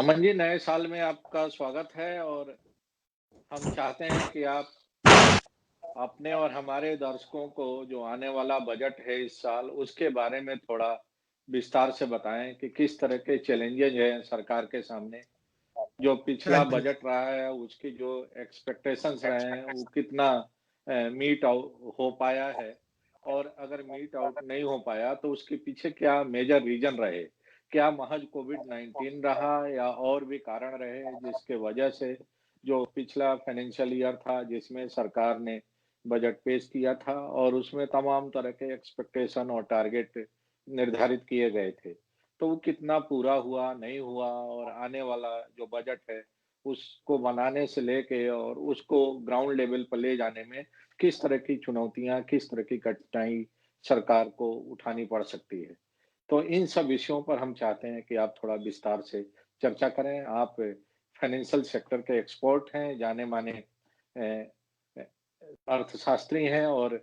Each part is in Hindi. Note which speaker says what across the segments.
Speaker 1: अमन जी, नए साल में आपका स्वागत है और हम चाहते हैं कि आप अपने और हमारे दर्शकों को जो आने वाला बजट है इस साल, उसके बारे में थोड़ा विस्तार से बताएँ कि किस तरह के चैलेंजेज़ हैं सरकार के सामने। जो
Speaker 2: हाँ
Speaker 1: पिछला
Speaker 2: जी।
Speaker 1: बजट रहा है, उसकी जो एक्सपेक्टेशंस रहे हैं, वो कितना मीट आउ हो पाया है और अगर मीट आउट नहीं हो पाया, तो उसके पीछे क्या मेजर रीज़न रहे? क्या महज़ कोविड-19 रहा या और भी कारण रहे, जिसके वजह से जो पिछला फाइनेंशियल ईयर था, जिसमें सरकार ने बजट पेश किया था और उसमें तमाम तरह के एक्सपेक्टेशन और टारगेट निर्धारित किए गए थे। तो वो कितना पूरा हुआ, नहीं हुआ और आने वाला जो बजट है, उसको बनाने से लेके और उसको ग्राउंड लेवल पर ले जाने में किस तरह की चुनौतियाँ, किस तरह की कठिनाई सरकार को उठानी पड़ सकती है। तो इन सब विषयों पर हम चाहते हैं कि आप थोड़ा विस्तार से चर्चा करें। आप फाइनेंशियल सेक्टर के एक्सपर्ट हैं, जाने-माने अ अ, अर्थशास्त्री हैं और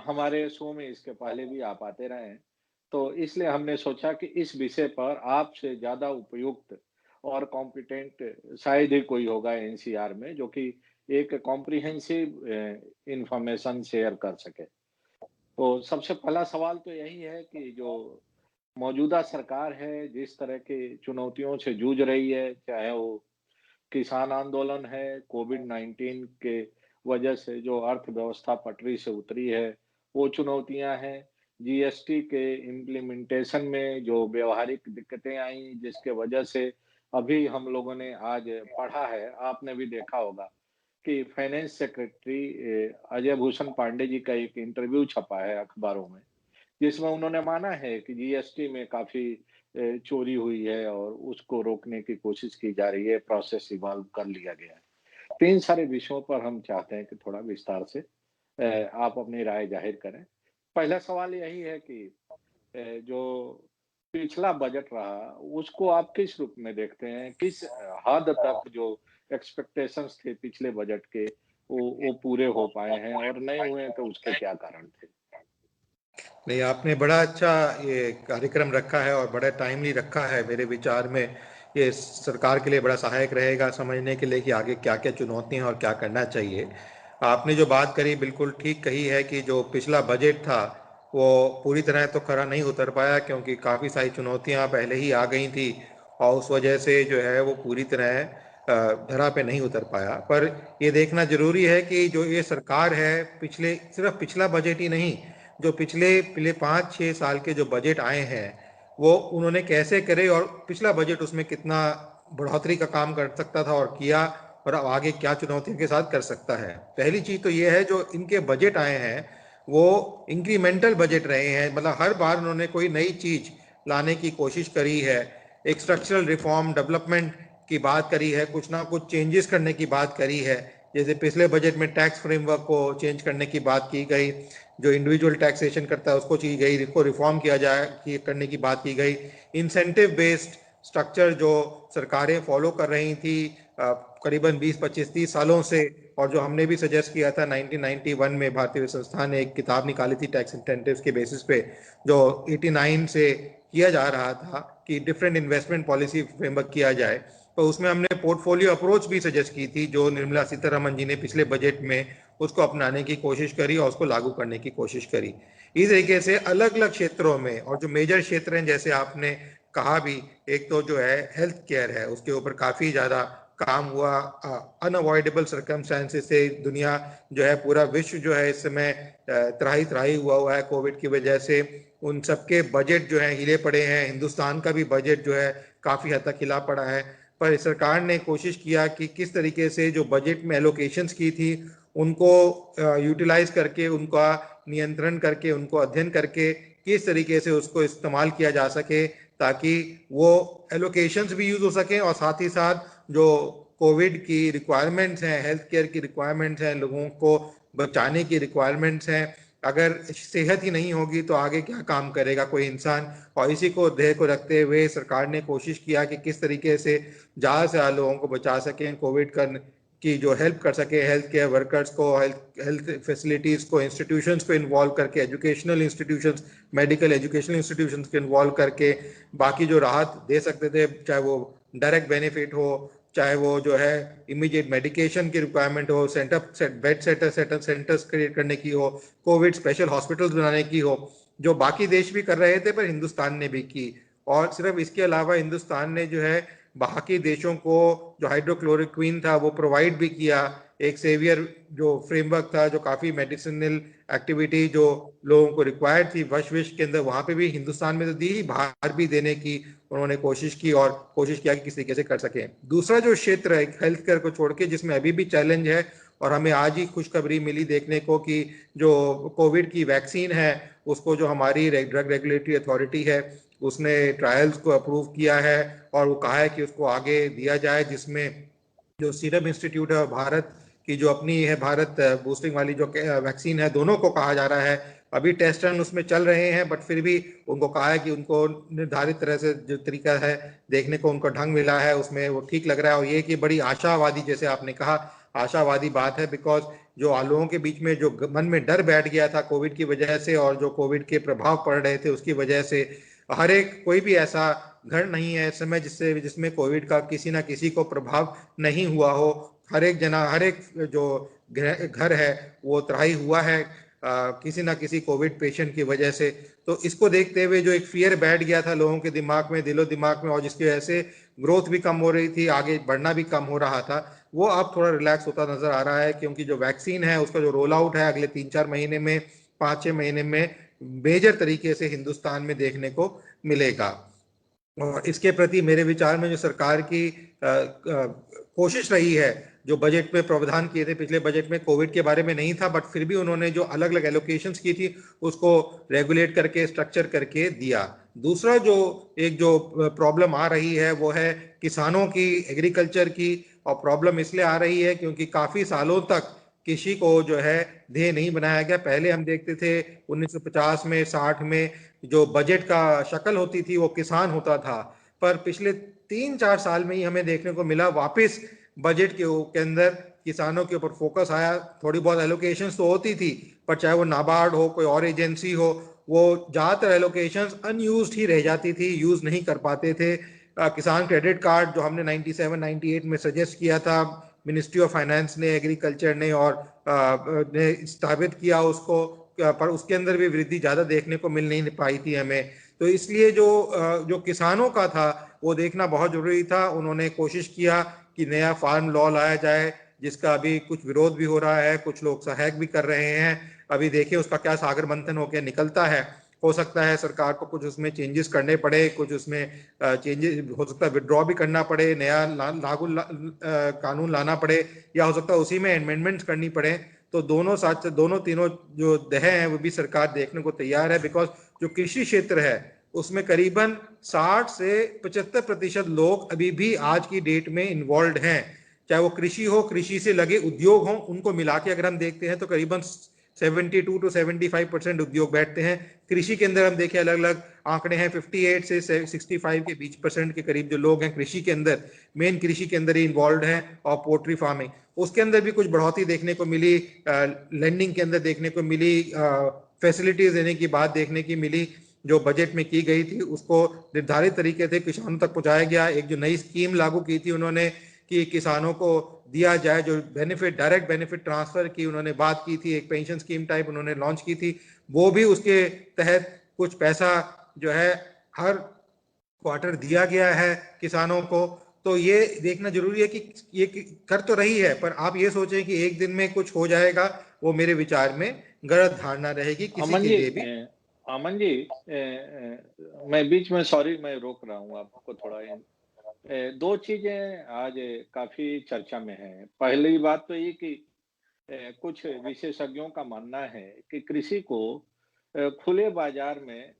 Speaker 1: हमारे शो में इसके पहले भी आप आते रहे हैं। तो इसलिए हमने सोचा कि इस विषय पर आपसे ज़्यादा उपयुक्त और कॉम्पिटेंट शायद ही कोई होगा एनसीआर में, जो कि एक कॉम्प्रिहेंसिव इन्फॉर्मेशन शेयर कर सके। तो सबसे पहला सवाल तो यही है कि जो मौजूदा सरकार है, जिस तरह की चुनौतियों से जूझ रही है, चाहे वो किसान आंदोलन है, कोविड-19 के वजह से जो अर्थव्यवस्था पटरी से उतरी है, वो चुनौतियाँ हैं। जीएसटी के इम्प्लीमेंटेशन में जो व्यावहारिक दिक्कतें आईं, जिसके वजह से अभी हम लोगों ने आज पढ़ा है, आपने भी देखा होगा कि फाइनेंस सेक्रेटरी अजय भूषण पांडे जी का एक इंटरव्यू छपा है अखबारों में, जिसमें उन्होंने माना है कि जीएसटी में काफ़ी चोरी हुई है और उसको रोकने की कोशिश की जा रही है, प्रोसेस इवॉल्व कर लिया गया है। तो इन सारे विषयों पर हम चाहते हैं कि थोड़ा विस्तार से आप अपनी राय ज़ाहिर करें। पहला सवाल यही है कि जो पिछला बजट रहा, उसको आप किस रूप में देखते हैं? किस हद तक जो एक्सपेक्टेशंस थे पिछले बजट के, वो पूरे हो पाए हैं और नहीं हुए तो उसके क्या कारण थे?
Speaker 2: नहीं, आपने बड़ा अच्छा ये कार्यक्रम रखा है और बड़ा टाइमली रखा है। मेरे विचार में ये सरकार के लिए बड़ा सहायक रहेगा समझने के लिए कि आगे क्या क्या चुनौतियां हैं और क्या करना चाहिए। आपने जो बात करी बिल्कुल ठीक कही है कि जो पिछला बजट था वो पूरी तरह तो खरा नहीं उतर पाया, क्योंकि काफ़ी सारी चुनौतियां पहले ही आ गई थी और उस वजह से जो है वो पूरी तरह धरा पे नहीं उतर पाया। पर ये देखना जरूरी है कि जो ये सरकार है, पिछले सिर्फ पिछला बजट ही नहीं, जो पिछले पिछले 5-6 साल के जो बजट आए हैं वो उन्होंने कैसे करे और पिछला बजट उसमें कितना बढ़ोतरी का काम कर सकता था और किया, और अब आगे क्या चुनौतियों के साथ कर सकता है। पहली चीज तो ये है, जो इनके बजट आए हैं वो इंक्रीमेंटल बजट रहे हैं, मतलब हर बार उन्होंने कोई नई चीज लाने की कोशिश करी है। एक स्ट्रक्चरल रिफॉर्म डेवलपमेंट की बात करी है, कुछ ना कुछ चेंजेस करने की बात करी है। जैसे पिछले बजट में टैक्स फ्रेमवर्क को चेंज करने की बात की गई, जो इंडिविजुअल टैक्सेशन करता है उसको की गई, इसको रिफॉर्म किया जाए करने की बात की गई। इंसेंटिव बेस्ड स्ट्रक्चर जो सरकारें फॉलो कर रही थी करीबन 20-25-30 सालों से, और जो हमने भी सजेस्ट किया था 1991 में, भारतीय संस्थान ने एक किताब निकाली थी टैक्स इंसेंटिव्स के बेसिस पे, जो 89 से किया जा रहा था कि डिफरेंट इन्वेस्टमेंट पॉलिसी फ्रेमवर्क किया जाए। तो उसमें हमने पोर्टफोलियो अप्रोच भी सजेस्ट की थी, जो निर्मला सीतारमन जी ने पिछले बजट में उसको अपनाने की कोशिश करी और उसको लागू करने की कोशिश करी। इस तरीके से अलग अलग क्षेत्रों में, और जो मेजर क्षेत्र हैं जैसे आपने कहा भी, एक तो जो है हेल्थ केयर है, उसके ऊपर काफी ज्यादा काम हुआ। अनअवॉइडेबल सर्कमस्टांसेस से दुनिया जो है, पूरा विश्व जो है इस समय त्राही त्राही हुआ है कोविड की वजह से। उन सबके बजट जो है हिले पड़े हैं, हिंदुस्तान का भी बजट जो है काफी हद तक हिला पड़ा है। पर सरकार ने कोशिश किया कि किस तरीके से जो बजट में एलोकेशंस की थी उनको यूटिलाइज करके, उनका नियंत्रण करके, उनको अध्ययन करके किस तरीके से उसको इस्तेमाल किया जा सके, ताकि वो एलोकेशंस भी यूज हो सके और साथ ही साथ जो कोविड की रिक्वायरमेंट्स हैं, हेल्थ केयर की रिक्वायरमेंट्स हैं, लोगों को बचाने की रिक्वायरमेंट्स हैं। अगर सेहत ही नहीं होगी तो आगे क्या काम करेगा कोई इंसान। और इसी को ध्येय को रखते हुए सरकार ने कोशिश किया कि किस तरीके से ज़्यादा से ज़्यादा लोगों को बचा सकें, कोविड की जो हेल्प कर सके, हेल्थ केयर वर्कर्स को, हेल्थ फैसिलिटीज़ को, इंस्टीट्यूशंस को इन्वॉल्व करके, educational institutions, medical educational institutions को इन्वॉल्व करके बाकी जो राहत दे सकते थे, चाहे वो डायरेक्ट बेनिफिट हो, चाहे वो जो है इमीडिएट मेडिकेशन की रिक्वायरमेंट हो, बेड सेंटर्स क्रिएट करने की हो, कोविड स्पेशल हॉस्पिटल्स बनाने की हो, जो बाकी देश भी कर रहे थे पर हिंदुस्तान ने भी की। और सिर्फ इसके अलावा हिंदुस्तान ने जो है बाकी देशों को जो हाइड्रोक्लोरोक्विन था वो प्रोवाइड भी किया, एक सेवियर जो फ्रेमवर्क था, जो काफी मेडिसिनल एक्टिविटी जो लोगों को रिक्वायर्ड थी विश्व के अंदर, वहां पे भी हिंदुस्तान में तो दी ही, बाहर भी देने की उन्होंने कोशिश की और कोशिश किया कि किस तरीके से कर सके। दूसरा जो क्षेत्र है हेल्थ केयर को छोड़ के जिसमें अभी भी चैलेंज है, और हमें आज ही खुशखबरी मिली देखने को कि जो कोविड की वैक्सीन है उसको जो हमारी ड्रग रेगुलेटरी अथॉरिटी है उसने ट्रायल्स को अप्रूव किया है और वो कहा है कि उसको आगे दिया जाए, जिसमें जो सीरम इंस्टीट्यूट है भारत की जो अपनी है भारत बूस्टिंग वाली जो वैक्सीन है, दोनों को कहा जा रहा है अभी टेस्ट रन उसमें चल रहे हैं, बट फिर भी उनको कहा है कि उनको निर्धारित तरह से जो तरीका है देखने को उनको ढंग मिला है उसमें वो ठीक लग रहा है। और ये कि बड़ी आशावादी, जैसे आपने कहा, आशावादी बात है, बिकॉज जो लोगों के बीच में जो मन में डर बैठ गया था कोविड की वजह से और जो कोविड के प्रभाव पड़ रहे थे उसकी वजह से, हर एक कोई भी ऐसा घर नहीं है इस समय जिसमें कोविड का किसी ना किसी को प्रभाव नहीं हुआ हो। हर एक हर एक जो घर है वो त्राही हुआ है किसी ना किसी कोविड पेशेंट की वजह से। तो इसको देखते हुए जो एक फियर बैठ गया था लोगों के दिमाग में, दिलो दिमाग में, और जिसकी वजह से ग्रोथ भी कम हो रही थी, आगे बढ़ना भी कम हो रहा था, वो अब थोड़ा रिलैक्स होता नजर आ रहा है, क्योंकि जो वैक्सीन है उसका जो रोल आउट है अगले 3-4 महीने में, 5-6 महीने में मेजर तरीके से हिंदुस्तान में देखने को मिलेगा। और इसके प्रति मेरे विचार में जो सरकार की कोशिश रही है, जो बजट में प्रावधान किए थे पिछले बजट में, कोविड के बारे में नहीं था बट फिर भी उन्होंने जो अलग अलग एलोकेशंस की थी उसको रेगुलेट करके स्ट्रक्चर करके दिया। दूसरा जो जो प्रॉब्लम आ रही है वो है किसानों की, एग्रीकल्चर की। और प्रॉब्लम इसलिए आ रही है क्योंकि काफी सालों तक कृषि को जो है ध्येय नहीं बनाया गया। पहले हम देखते थे 1950 में 60 में जो बजट का शक्ल होती थी वो किसान होता था, पर पिछले 3-4 साल में ही हमें देखने को मिला वापस बजट के अंदर किसानों के ऊपर फोकस आया। थोड़ी बहुत एलोकेशंस तो होती थी, पर चाहे वो नाबार्ड हो, कोई और एजेंसी हो, वो ज्यादातर एलोकेशंस अनयूज्ड ही रह जाती थी, यूज नहीं कर पाते थे। किसान क्रेडिट कार्ड जो हमने 97-98 में सजेस्ट किया था, मिनिस्ट्री ऑफ फाइनेंस ने, एग्रीकल्चर ने और ने स्थापित किया उसको, पर उसके अंदर भी वृद्धि ज्यादा देखने को मिल नहीं पाई थी हमें। तो इसलिए जो किसानों का था वो देखना बहुत जरूरी था। उन्होंने कोशिश किया कि नया फार्म लॉ लाया जाए, जिसका अभी कुछ विरोध भी हो रहा है, कुछ लोग सहायक भी कर रहे हैं। अभी देखिए उसका क्या सागर मंथन होकर निकलता है। हो सकता है सरकार को कुछ उसमें चेंजेस करने पड़े, कुछ उसमें चेंजेस हो सकता है विड्रॉ भी करना पड़े, नया लागू कानून लाना पड़े, या हो सकता है उसी में अमेंडमेंट्स करनी पड़े। तो दोनों साथ दोनों तीनों जो दह हैं वो भी सरकार देखने को तैयार है, बिकॉज जो कृषि क्षेत्र है उसमें करीबन 60 से 75% लोग अभी भी आज की डेट में इन्वॉल्व हैं, चाहे वो कृषि हो, कृषि से लगे उद्योग हो, उनको मिला के अगर हम देखते हैं तो करीबन 72 to 75% उद्योग बैठते हैं। कृषि के अंदर हम देखें अलग अलग आंकड़े हैं, 58 से 65 के बीच परसेंट के करीब जो लोग हैं कृषि के अंदर, मेन कृषि के अंदर ही इन्वॉल्व हैं, और पोल्ट्री फार्मिंग उसके अंदर भी कुछ बढ़ोतरी देखने को मिली, लैंडिंग के अंदर देखने को मिली, फैसिलिटीज देने की बात देखने की मिली, जो बजट में की गई थी उसको निर्धारित तरीके से किसानों तक पहुंचाया गया। एक जो नई स्कीम लागू की थी उन्होंने कि किसानों को दिया जाए जो बेनिफिट, डायरेक्ट बेनिफिट ट्रांसफर की उन्होंने बात की थी, एक पेंशन स्कीम टाइप उन्होंने लॉन्च की थी, वो भी उसके तहत कुछ पैसा जो है हर क्वार्टर दिया गया है किसानों को। तो ये देखना जरूरी है कि ये कर तो रही है, पर आप ये सोचें कि एक दिन में कुछ हो जाएगा, वो मेरे विचार में गलत धारणा रहेगी किसी
Speaker 1: अमन
Speaker 2: के
Speaker 1: जी,
Speaker 2: लिए भी।
Speaker 1: अमन जी, मैं बीच में, सॉरी मैं रोक रहा हूँ आपको थोड़ा। दो चीजें आज काफी चर्चा में है। पहली बात तो ये कि कुछ विशेषज्ञों का मानना है कि कृषि को खुले बाजार में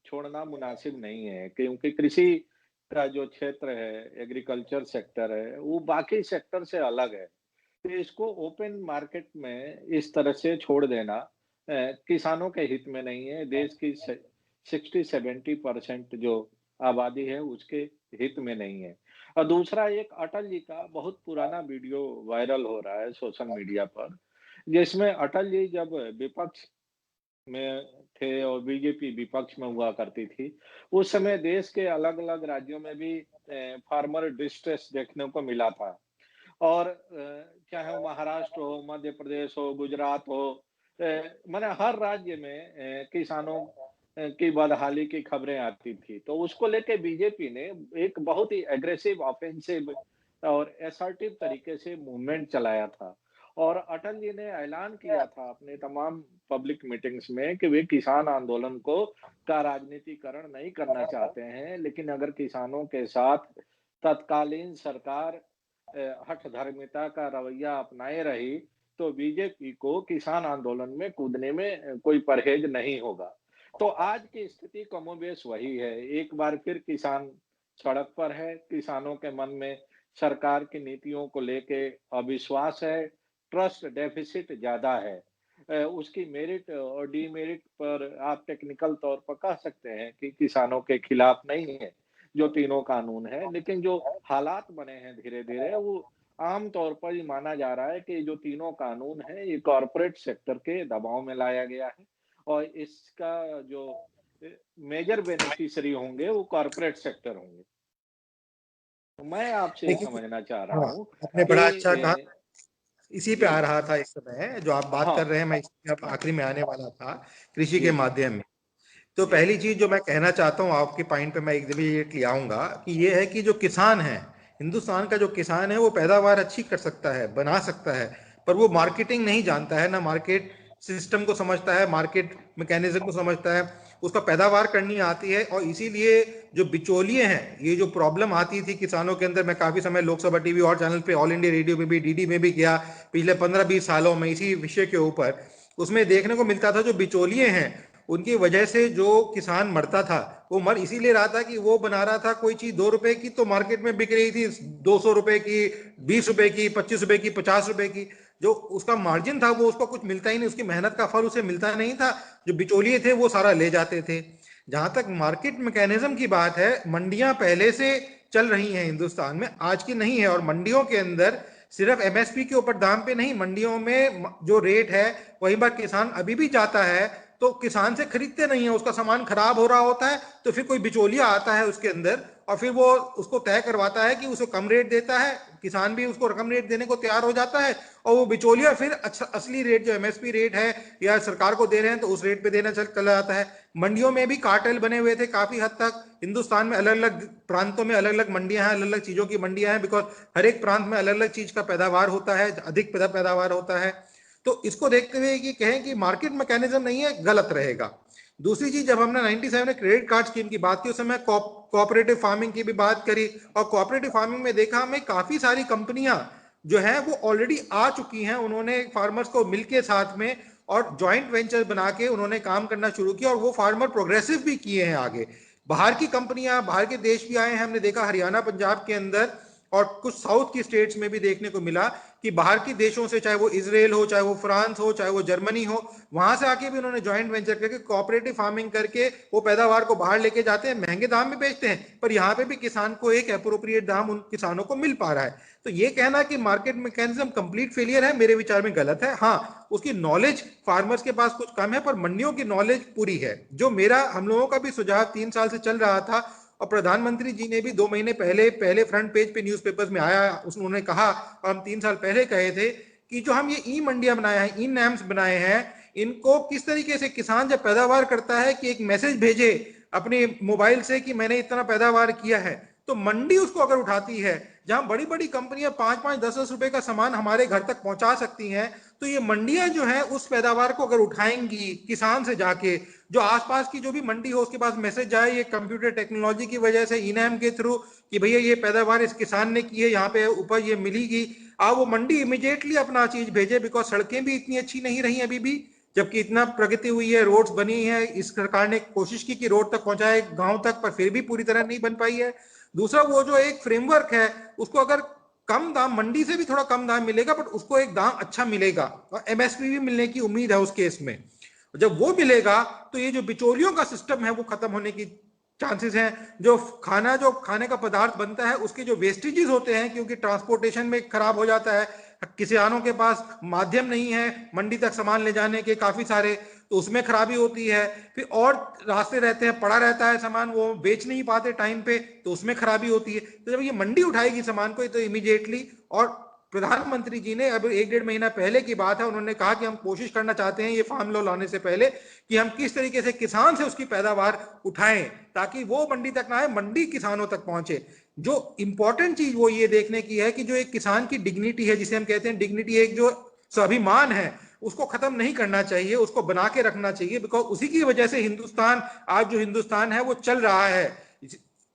Speaker 1: छोड़ना मुनासिब नहीं है, क्योंकि कृषि का जो क्षेत्र है, एग्रीकल्चर सेक्टर है, वो बाकी सेक्टर से अलग है। तो इसको ओपन मार्केट में इस तरह से छोड़ देना किसानों के हित में नहीं है। देश की 60-70% जो आबादी है उसके हित में नहीं है। और दूसरा, एक अटल जी का बहुत पुराना वीडियो वायरल हो रहा है सोशल मीडिया पर, जिसमें अटल जी जब विपक्ष में थे और बीजेपी विपक्ष में हुआ करती थी, उस समय देश के अलग-अलग राज्यों में भी फार्मर डिस्ट्रेस देखने को मिला था। और चाहे वो महाराष्ट्र हो, मध्य प्रदेश हो, गुजरात हो, माने हर राज्य में किसानों की बदहाली की खबरें आती थी। तो उसको लेके बीजेपी ने एक बहुत ही एग्रेसिव ऑफेंसिव और असर्टिव तरीके से मूवमेंट चलाया था। और अटल जी ने ऐलान किया था अपने तमाम पब्लिक मीटिंग्स में कि वे किसान आंदोलन को का राजनीतिकरण नहीं करना चाहते हैं, लेकिन अगर किसानों के साथ तत्कालीन सरकार हठधर्मिता का रवैया अपनाए रही, तो बीजेपी को किसान आंदोलन में कूदने में कोई परहेज नहीं होगा। तो आज की स्थिति कमोबेश वही है। एक बार फिर किसान सड़क पर है, किसानों के मन में सरकार की नीतियों को लेके अविश्वास है, ट्रस्ट डेफिसिट ज़्यादा है। उसकी मेरिट और डीमेरिट पर आप टेक्निकल तौर पर कह सकते हैं कि किसानों के खिलाफ नहीं है, जो तीनों कानून है, लेकिन जो हालात बने हैं धीरे-धीरे वो आम तौर पर ये माना जा रहा है कि जो तीनों कानून हैं, ये कॉर्पोरेट सेक्टर के दबाव में लाया गया है और इसका जो मेजर बेनिफिशियरी होंगे, वो कॉर्पोरेट सेक्टर होंगे। तो मैं आपसे ये
Speaker 2: देखिए,
Speaker 1: समझना चाह रहा
Speaker 2: हाँ,
Speaker 1: हूँ
Speaker 2: आपने
Speaker 1: कि
Speaker 2: बड़ा अच्छा कहा। इसी पे
Speaker 1: जी,
Speaker 2: आ रहा था इस समय जो आप बात कर
Speaker 1: हाँ,
Speaker 2: रहे हैं, मैं इसमें अब
Speaker 1: हाँ,
Speaker 2: आखिरी में आने वाला था कृषि के
Speaker 1: जी, जी,
Speaker 2: माध्यम में। तो
Speaker 1: जी,
Speaker 2: पहली चीज जो मैं कहना चाहता हूँ आपके पॉइंट पे मैं इमीडिएटली आऊंगा कि ये है कि जो किसान है, हिंदुस्तान का जो किसान है वो पैदावार अच्छी कर सकता है, बना सकता है, पर वो मार्केटिंग नहीं जानता है, ना मार्केट सिस्टम को समझता है, मार्केट मैकेनिज्म को समझता है, उसका पैदावार करनी आती है। और इसीलिए जो बिचौलिए हैं, ये जो प्रॉब्लम आती थी किसानों के अंदर, मैं काफी समय लोकसभा टीवी और चैनल पे, ऑल इंडिया रेडियो में भी, डीडी में भी गया पिछले 15-20 सालों में इसी विषय के ऊपर। उसमें देखने को मिलता था जो बिचौलिए हैं उनकी वजह से जो किसान मरता था, वो मर इसीलिए रहा था कि वो बना रहा था कोई चीज 2 रुपए की, तो मार्केट में बिक रही थी 200 रुपए की, 20 रुपए की, 25 रुपए की, 50 रुपए की। जो उसका मार्जिन था वो उसको कुछ मिलता ही नहीं, उसकी मेहनत का फल उसे मिलता नहीं था। जो बिचौलिए थे वो सारा ले जाते थे। जहां तक मार्केट मैकेनिज्म की बात है, मंडियां पहले से चल रही हैं हिंदुस्तान में, आज की नहीं है। और मंडियों के अंदर सिर्फ एमएसपी के ऊपर दाम पे नहीं, मंडियों में जो रेट है वही बार किसान अभी भी जाता है तो किसान से खरीदते नहीं है, उसका सामान खराब हो रहा होता है तो फिर कोई बिचौलिया आता है उसके अंदर और फिर वो उसको तय करवाता है कि उसे कम रेट देता है, किसान भी उसको कम रेट देने को तैयार हो जाता है और वो बिचौलिया फिर असली रेट जो एमएसपी रेट है या सरकार को दे रहे हैं तो उस रेट पे देना चला जाता है। मंडियों में भी कार्टेल बने हुए थे काफी हद तक। हिंदुस्तान में अलग अलग प्रांतों में अलग अलग मंडियां हैं, अलग अलग चीजों की मंडियां हैं, बिकॉज हर एक प्रांत में अलग अलग चीज का पैदावार होता है, अधिक पैदावार होता है। तो इसको देखते हुए कि कहें कि मार्केट मैकेनिज्म नहीं है, गलत रहेगा। दूसरी चीज, जब हमने 97 में क्रेडिट कार्ड स्कीम की बात की, उस समय कोऑपरेटिव फार्मिंग की भी बात करी और कोऑपरेटिव फार्मिंग में देखा हमें काफी सारी कंपनियां जो है वो ऑलरेडी आ चुकी हैं, उन्होंने फार्मर्स को मिलके साथ में और जॉइंट वेंचर बना के उन्होंने काम करना शुरू किया और वो फार्मर प्रोग्रेसिव भी किए हैं आगे। बाहर की कंपनियां, बाहर के देश भी आए हैं, हमने देखा हरियाणा पंजाब के अंदर और कुछ साउथ की स्टेट्स में भी देखने को मिला कि बाहर के देशों से, चाहे वो इजराइल हो, चाहे वो फ्रांस हो, चाहे वो जर्मनी हो, वहां से आके भी उन्होंने ज्वाइंट वेंचर करके कोऑपरेटिव फार्मिंग करके वो पैदावार को बाहर लेके जाते हैं, महंगे दाम में बेचते हैं, पर यहाँ पे भी किसान को एक अप्रोप्रिएट दाम उन किसानों को मिल पा रहा है। तो ये कहना कि मार्केट मैकेनिज्म कंप्लीट फेलियर है, मेरे विचार में गलत है। हाँ, उसकी नॉलेज फार्मर्स के पास कुछ कम है, पर मंडियों की नॉलेज पूरी है। जो मेरा, हम लोगों का भी सुझाव 3 साल से चल रहा था और प्रधानमंत्री जी ने भी 2 महीने पहले फ्रंट पेज पे न्यूज़पेपर्स में आया, उन्होंने कहा और हम 3 साल पहले कहे थे कि जो हम ये ई मंडियां बनाए हैं, ई नैम्स बनाए हैं, इनको किस तरीके से किसान जब पैदावार करता है कि एक मैसेज भेजे अपने मोबाइल से कि मैंने इतना पैदावार किया है, तो मंडी उसको अगर उठाती है, जहां बड़ी बड़ी कंपनियां 5-5, 10-10 रुपए का सामान हमारे घर तक पहुंचा सकती हैं, तो ये मंडियां जो है उस पैदावार को अगर उठाएंगी किसान से जाके, जो आसपास की जो भी मंडी हो उसके पास मैसेज जाए ये कंप्यूटर टेक्नोलॉजी की वजह से, इनाम के थ्रू, कि भैया ये पैदावार इस किसान ने की है, यहाँ पे उपज ये मिलेगी, आप वो मंडी इमीडिएटली अपना चीज भेजे। बिकॉज सड़कें भी इतनी अच्छी नहीं रही अभी भी, जबकि इतना प्रगति हुई है, रोड्स बनी है, इस सरकार ने कोशिश की कि रोड तक पहुंचाए गांव तक, पर फिर भी पूरी तरह नहीं बन पाई है। दूसरा, वो जो एक फ्रेमवर्क है उसको अगर कम दाम, मंडी से भी थोड़ा कम दाम मिलेगा बट उसको एक दाम अच्छा मिलेगा और एमएसपी भी मिलने की उम्मीद है उस केस में। जब वो मिलेगा तो ये जो बिचौलियों का सिस्टम है वो खत्म होने की चांसेस हैं। जो खाने का पदार्थ बनता है उसके जो वेस्टेजेस होते हैं, क्योंकि ट्रांसपोर्टेशन में खराब हो जाता है, किसानों के पास माध्यम नहीं है मंडी तक सामान ले जाने के काफी सारे, तो उसमें खराबी होती है। फिर और रास्ते रहते हैं, पड़ा रहता है सामान, वो बेच नहीं पाते टाइम पे, तो उसमें खराबी होती है। तो जब ये मंडी उठाएगी सामान को तो इमीडिएटली, और प्रधानमंत्री जी ने अब 1-1.5 महीना पहले की बात है, उन्होंने कहा कि हम कोशिश करना चाहते हैं ये फार्म लॉ लाने से पहले कि हम किस तरीके से किसान से उसकी पैदावार उठाएं ताकि वो मंडी तक ना आए, मंडी किसानों तक पहुंचे। जो इंपॉर्टेंट चीज वो ये देखने की है कि जो एक किसान की डिग्निटी है, जिसे हम कहते हैं डिग्निटी, एक जो स्वाभिमान है, उसको खत्म नहीं करना चाहिए, उसको बना के रखना चाहिए। बिकॉज उसी की वजह से हिंदुस्तान, आज जो हिंदुस्तान है वो चल रहा है।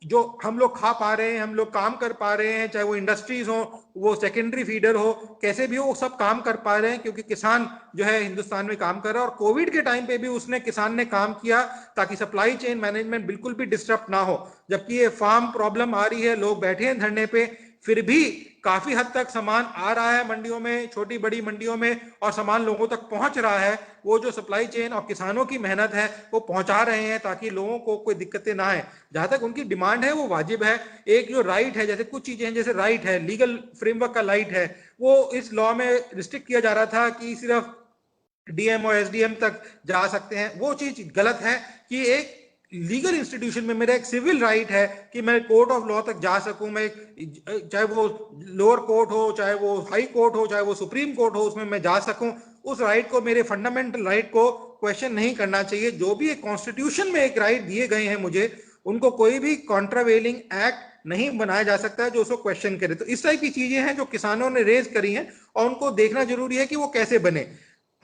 Speaker 2: जो हम लोग खा पा रहे हैं, हम लोग काम कर पा रहे हैं, चाहे वो इंडस्ट्रीज हो, वो सेकेंडरी फीडर हो, कैसे भी हो, वो सब काम कर पा रहे हैं क्योंकि किसान जो है हिंदुस्तान में काम कर रहा है। और कोविड के टाइम पे भी उसने, किसान ने काम किया ताकि सप्लाई चेन मैनेजमेंट बिल्कुल भी डिस्टर्ब ना हो। जबकि ये फार्म प्रॉब्लम आ रही है, लोग बैठे हैं धरने पे, फिर भी काफी हद तक सामान आ रहा है मंडियों में, छोटी बड़ी मंडियों में, और सामान लोगों तक पहुंच रहा है। वो जो सप्लाई चेन और किसानों की मेहनत है वो पहुंचा रहे हैं ताकि लोगों को कोई दिक्कतें ना आए। जहां तक उनकी डिमांड है वो वाजिब है। एक जो राइट है, जैसे कुछ चीजें हैं, जैसे राइट है, लीगल फ्रेमवर्क का राइट है, वो इस लॉ में रिस्ट्रिक्ट किया जा रहा था कि सिर्फ डीएम और एसडीएम तक जा सकते हैं। वो चीज गलत है कि एक लीगल इंस्टीट्यूशन में मेरा एक सिविल राइट है कि मैं कोर्ट ऑफ लॉ तक जा सकूं। मैं, चाहे वो लोअर कोर्ट हो, चाहे वो हाई कोर्ट हो, चाहे वो सुप्रीम कोर्ट हो, उसमें मैं जा सकूं। उस राइट को, मेरे फंडामेंटल राइट को क्वेश्चन नहीं करना चाहिए। जो भी एक कॉन्स्टिट्यूशन में एक राइट दिए गए हैं मुझे, उनको कोई भी कॉन्ट्रावेलिंग एक्ट नहीं बनाया जा सकता है जो उसको क्वेश्चन करे। तो इस टाइप की चीजें हैं जो किसानों ने रेज करी हैं और उनको देखना जरूरी है कि वो कैसे बने।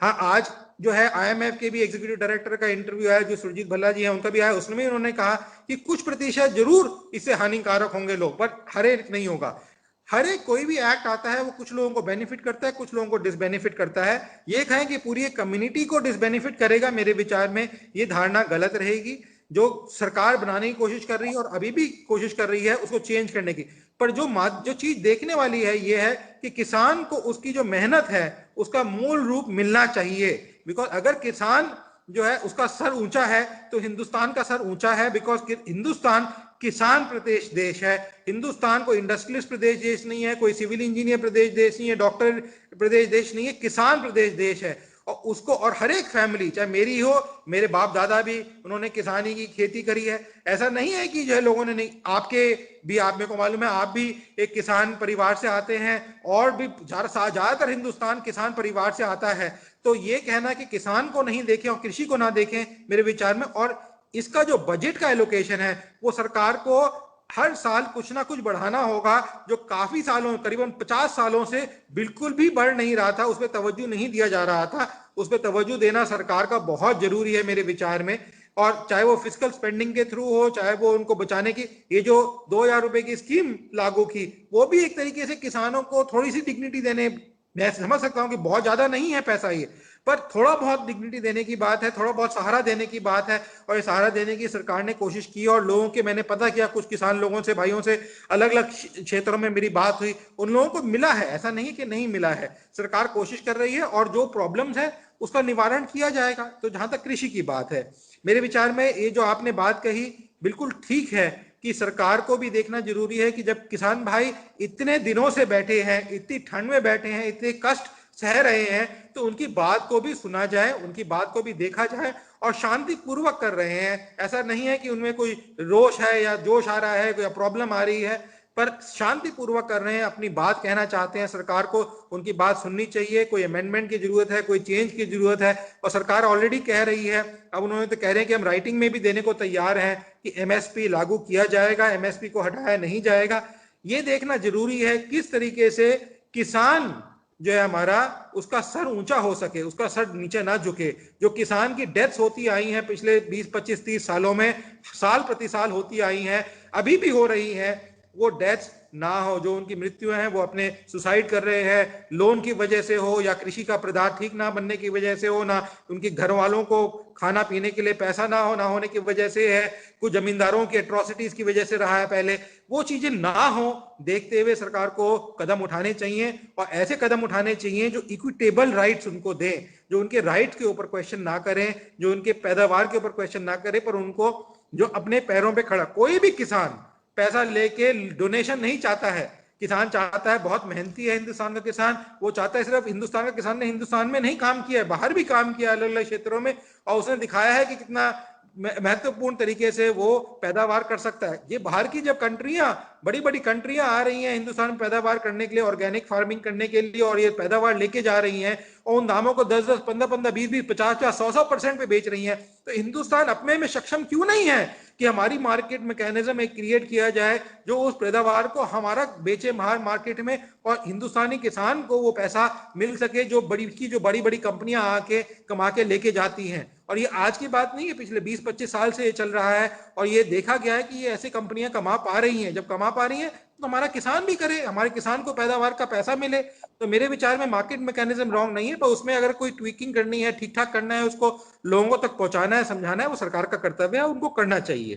Speaker 2: हाँ, आज जो है आईएमएफ के भी एग्जीक्यूटिव डायरेक्टर का इंटरव्यू आया, जो सुरजीत भल्ला जी है उनका भी आया, उसमें भी उन्होंने कहा कि कुछ प्रतिशत जरूर इससे हानिकारक होंगे लोग, पर हर एक नहीं होगा। हर एक कोई भी एक्ट आता है वो कुछ लोगों को बेनिफिट करता है, कुछ लोगों को डिसबेनिफिट करता है। ये कहें कि पूरी एक कम्युनिटी को डिसबेनिफिट करेगा, मेरे विचार में ये धारणा गलत रहेगी। जो सरकार बनाने की कोशिश कर रही है और अभी भी कोशिश कर रही है उसको चेंज करने की, पर जो चीज देखने वाली है ये है कि किसान को उसकी जो मेहनत है उसका मूल रूप मिलना चाहिए। बिकॉज अगर किसान जो है उसका सर ऊंचा है तो हिंदुस्तान का सर ऊंचा है। बिकॉज हिंदुस्तान किसान प्रदेश देश है। हिंदुस्तान कोई इंडस्ट्रियलिस्ट प्रदेश देश नहीं है, कोई सिविल इंजीनियर प्रदेश देश नहीं है, डॉक्टर प्रदेश देश नहीं है, किसान प्रदेश देश है। और उसको, और हर एक फैमिली, चाहे मेरी हो, मेरे बाप दादा भी उन्होंने किसानी की खेती करी है। ऐसा नहीं है कि जो है लोगों ने नहीं, आपके भी, आप मेरे को मालूम है, आप भी एक किसान परिवार से आते हैं, और भी ज्यादातर हिंदुस्तान किसान परिवार से आता है। तो ये कहना कि किसान को नहीं देखें और कृषि को ना देखें, मेरे विचार में, और इसका जो बजट का एलोकेशन है वो सरकार को हर साल कुछ ना कुछ बढ़ाना होगा, जो काफी सालों, करीबन 50 सालों से बिल्कुल भी बढ़ नहीं रहा था, उस पर तवज्जो नहीं दिया जा रहा था। उस पर तवज्जो देना सरकार का बहुत जरूरी है मेरे विचार में। और चाहे वो फिजिकल स्पेंडिंग के थ्रू हो, चाहे वो उनको बचाने की, ये जो 2,000 रुपए की स्कीम लागू की, वो भी एक तरीके से किसानों को थोड़ी सी डिग्निटी देने, मैं समझ सकता हूं कि बहुत ज्यादा नहीं है पैसा ये, पर थोड़ा बहुत डिग्निटी देने की बात है, थोड़ा बहुत सहारा देने की बात है। और ये सहारा देने की सरकार ने कोशिश की, और लोगों के, मैंने पता किया कुछ किसान लोगों से, भाइयों से, अलग अलग क्षेत्रों में मेरी बात हुई, उन लोगों को मिला है, ऐसा नहीं कि नहीं मिला है। सरकार कोशिश कर रही है और जो प्रॉब्लम्स है उसका निवारण किया जाएगा। तो जहां तक कृषि की बात है, मेरे विचार में ये जो आपने बात कही बिल्कुल ठीक है कि सरकार को भी देखना जरूरी है कि जब किसान भाई इतने दिनों से बैठे हैं, इतनी ठंड में बैठे हैं, इतने कष्ट सह रहे हैं, तो उनकी बात को भी सुना जाए, उनकी बात को भी देखा जाए, और शांति पूर्वक कर रहे हैं। ऐसा नहीं है कि उनमें कोई रोष है या जोश आ रहा है या प्रॉब्लम आ रही है, पर शांति पूर्वक कर रहे हैं, अपनी बात कहना चाहते हैं। सरकार को उनकी बात सुननी चाहिए। कोई अमेंडमेंट की जरूरत है, कोई चेंज की जरूरत है, और सरकार ऑलरेडी कह रही है, अब उन्होंने तो कह रहे हैं कि हम राइटिंग में भी देने को तैयार हैं कि एमएसपी लागू किया जाएगा, एमएसपी को हटाया नहीं जाएगा। ये देखना जरूरी है किस तरीके से किसान जो है हमारा, उसका सर ऊंचा हो सके, उसका सर नीचे ना झुके। जो किसान की डेथ्स होती आई हैं पिछले 20, 25, 30 सालों में, साल प्रति साल होती आई हैं, अभी भी हो रही हैं, वो डेथ्स ना हो। जो उनकी मृत्यु है वो अपने सुसाइड कर रहे हैं, लोन की वजह से हो, या कृषि का पदार्थ ठीक ना बनने की वजह से हो, ना उनके घर वालों को खाना पीने के लिए पैसा ना होने की वजह से है, कुछ जमींदारों की एट्रोसिटीज की वजह से रहा है पहले। वो चीजें ना हो, देखते हुए सरकार को कदम उठाने चाहिए, और ऐसे कदम उठाने चाहिए जो इक्विटेबल राइट्स उनको दें, जो उनके राइट्स के ऊपर क्वेश्चन ना करें, जो उनके पैदावार के ऊपर क्वेश्चन ना करें, पर उनको जो अपने पैरों पे खड़ा, कोई भी किसान पैसा लेके डोनेशन नहीं चाहता है किसान चाहता है, बहुत मेहनती है हिंदुस्तान का किसान, वो चाहता है, सिर्फ हिंदुस्तान का किसान ने हिंदुस्तान में नहीं काम किया है, बाहर भी काम किया अलग अलग क्षेत्रों में, और उसने दिखाया है कि कितना महत्वपूर्ण तरीके से वो पैदावार कर सकता है। ये बाहर की जब कंट्रियां, बड़ी बड़ी कंट्रियां आ रही हैं हिंदुस्तान में पैदावार करने के लिए, ऑर्गेनिक फार्मिंग करने के लिए, और ये पैदावार लेके जा रही हैं और उन दामों को 10-10, 15-15, 20-20, 50-50, 100-100% पे बेच रही हैं, तो हिंदुस्तान अपने में सक्षम क्यों नहीं है कि हमारी मार्केट मैकेनिज्म एक क्रिएट किया जाए जो उस पैदावार को हमारा बेचे बाहर मार्केट में, और हिंदुस्तानी किसान को वो पैसा मिल सके जो बड़ी बड़ी कंपनियां आके कमा के लेके जाती हैं। और ये आज की बात नहीं है, पिछले 20-25 साल से ये चल रहा है, और ये देखा गया है कि ये ऐसी कंपनियां कमा पा रही हैं। जब कमा पा रही हैं तो हमारा किसान भी करे, हमारे किसान को पैदावार का पैसा मिले। तो मेरे विचार में मार्केट मैकेनिज्म रॉन्ग नहीं है, पर उसमें अगर कोई ट्वीकिंग करनी है, ठीक ठाक करना है, उसको लोगों तक पहुंचाना है, समझाना है, वो सरकार का कर्तव्य है, उनको करना चाहिए।